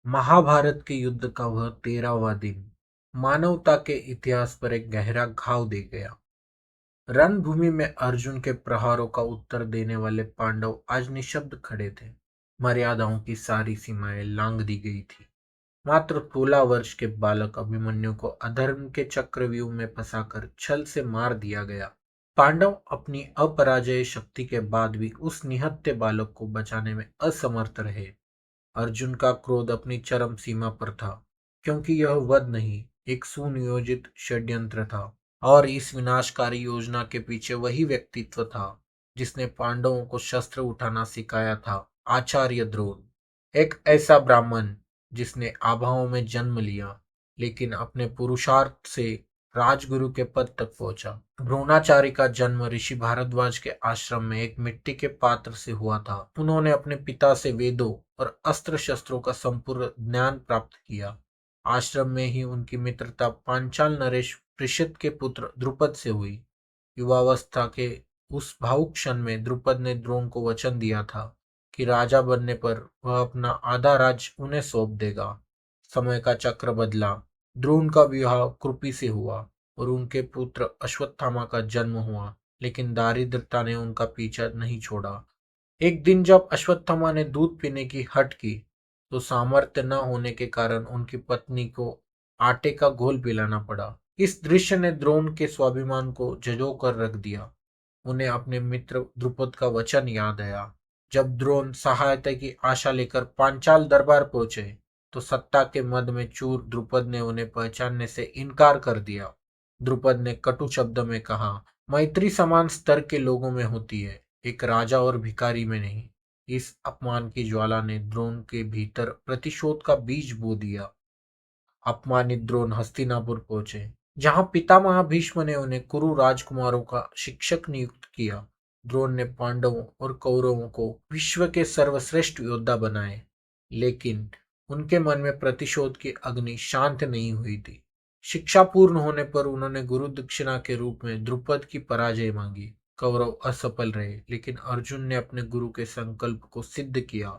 महाभारत के युद्ध का वह 13वां दिन मानवता के इतिहास पर एक गहरा घाव दे गया। रणभूमि में अर्जुन के प्रहारों का उत्तर देने वाले पांडव आज निशब्द खड़े थे। मर्यादाओं की सारी सीमाएं लांघ दी गई थी। मात्र 16 वर्ष के बालक अभिमन्यु को अधर्म के चक्रव्यूह में फंसाकर छल से मार दिया गया। पांडव अपनी अपराजय शक्ति के बाद भी उस निहत्थे बालक को बचाने में असमर्थ रहे। अर्जुन का क्रोध अपनी चरम सीमा पर था, क्योंकि यह वध नहीं, एक सुनियोजित षड्यंत्र था। और इस विनाशकारी योजना के पीछे वही व्यक्तित्व था जिसने पांडवों को शस्त्र उठाना सिखाया था, आचार्य द्रोण। एक ऐसा ब्राह्मण जिसने आभाओं में जन्म लिया, लेकिन अपने पुरुषार्थ से राजगुरु के पद तक पहुंचा। द्रोणाचार्य का जन्म ऋषि भारद्वाज के आश्रम में एक मिट्टी के पात्र से हुआ था। उन्होंने अपने पिता से वेदों और अस्त्र शस्त्रों का संपूर्ण ज्ञान प्राप्त किया। आश्रम में ही उनकी मित्रता पांचाल नरेश पृषद के पुत्र द्रुपद से हुई। युवावस्था के उस भावुक क्षण में द्रुपद ने द्रोण को वचन दिया था कि राजा बनने पर वह अपना आधा राज्य उन्हें सौंप देगा। समय का चक्र बदला। द्रोण का विवाह कृपि से हुआ और उनके पुत्र अश्वत्थामा का जन्म हुआ, लेकिन दारिद्रता ने उनका पीछा नहीं छोड़ा। एक दिन जब अश्वत्थामा ने दूध पीने की हट की, तो सामर्थ्य न होने के कारण उनकी पत्नी को आटे का घोल पिलाना पड़ा। इस दृश्य ने द्रोण के स्वाभिमान को झंझोर कर रख दिया। उन्हें अपने मित्र द्रुपद का वचन याद आया। जब द्रोण सहायता की आशा लेकर पांचाल दरबार पहुंचे, तो सत्ता के मद में चूर द्रुपद ने उन्हें पहचानने से इनकार कर दिया। द्रुपद ने कटु शब्द में कहा, मैत्री समान स्तर के लोगों में होती है, एक राजा और भिखारी में नहीं। इस अपमान की ज्वाला ने द्रोण के भीतर प्रतिशोध का बीज बो दिया। अपमानित द्रोण हस्तिनापुर पहुंचे, जहां पितामह भीष्म ने उन्हें कुरु राजकुमारों का शिक्षक नियुक्त किया। द्रोण ने पांडवों और कौरवों को विश्व के सर्वश्रेष्ठ योद्धा बनाए, लेकिन उनके मन में प्रतिशोध की अग्नि शांत नहीं हुई थी। शिक्षा पूर्ण होने पर उन्होंने गुरु दक्षिणा के रूप में द्रुपद की पराजय मांगी। कौरव असफल रहे, लेकिन अर्जुन ने अपने गुरु के संकल्प को सिद्ध किया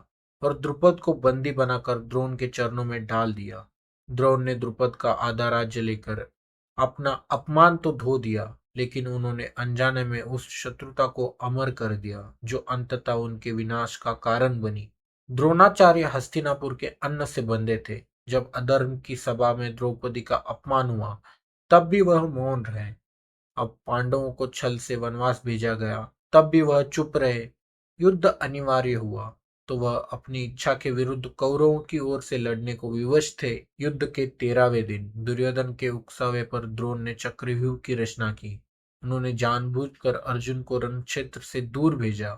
और द्रुपद को बंदी बनाकर द्रोण के चरणों में डाल दिया। द्रोण ने द्रुपद का आधा राज्य लेकर अपना अपमान तो धो दिया, लेकिन उन्होंने अनजाने में उस शत्रुता को अमर कर दिया जो अंततः उनके विनाश का कारण बनी। द्रोणाचार्य हस्तिनापुर के अन्न से बंधे थे। जब अधर्म की सभा में द्रौपदी का अपमान हुआ, तब भी वह मौन रहे। अब पांडवों को छल से वनवास भेजा गया, तब भी वह चुप रहे। युद्ध अनिवार्य हुआ, तो वह अपनी इच्छा के विरुद्ध कौरवों की ओर से लड़ने को विवश थे। युद्ध के 13वें दिन दुर्योधन के उकसावे पर द्रोण ने चक्रव्यूह की रचना की। उन्होंने जानबूझकर अर्जुन को रण क्षेत्र से दूर भेजा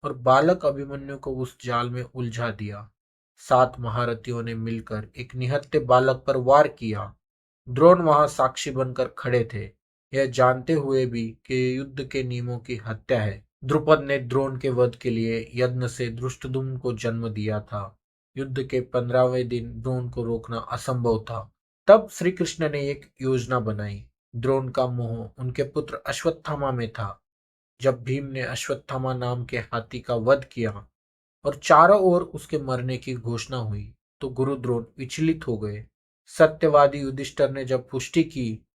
और बालक अभिमन्यु को उस जाल में उलझा दिया। 7 महारथियों ने मिलकर एक निहत्थे बालक पर वार किया। द्रोण वहां साक्षी बनकर खड़े थे, यह जानते हुए भी कि युद्ध के नियमों की हत्या है। द्रुपद ने द्रोण के वध के लिए यज्ञ से धृष्टद्युम्न को जन्म दिया था। युद्ध के 15वें दिन द्रोण को रोकना असंभव था। तब श्री कृष्ण ने एक योजना बनाई। द्रोण का मोह उनके पुत्र अश्वत्थामा में था। जब भीम ने अश्वत्थामा नाम के हाथी का वध किया और चारों ओर उसके मरने की घोषणा हुई, तो गुरु द्रोण विचलित हो गए। सत्यवादी युधिष्ठिर ने जब पुष्टि की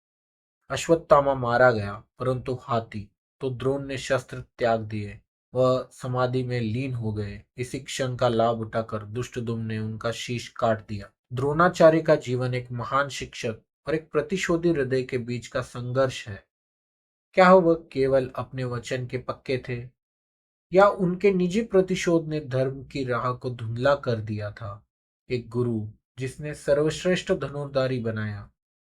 अश्वत्थामा मारा गया, परंतु हाथी, तो द्रोण ने शस्त्र त्याग दिए। वह समाधि में लीन हो गए। इसी क्षण का लाभ उठाकर दुष्टदुम्न ने उनका शीश काट दिया। द्रोणाचार्य का जीवन एक महान शिक्षक और एक प्रतिशोधी हृदय के बीच का संघर्ष है। क्या वह केवल अपने वचन के पक्के थे, या उनके निजी प्रतिशोध ने धर्म की राह को धुंधला कर दिया था? एक गुरु जिसने सर्वश्रेष्ठ धनुर्धारी बनाया,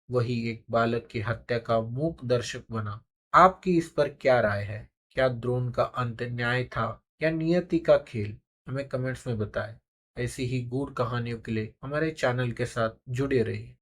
वही एक बालक की हत्या का मूक दर्शक बना। आपकी इस पर क्या राय है? क्या द्रोण का अंत न्याय था या नियति का खेल? हमें कमेंट्स में बताएं। ऐसी ही गूढ़ कहानियों के लिए हमारे चैनल के साथ जुड़े रहिए।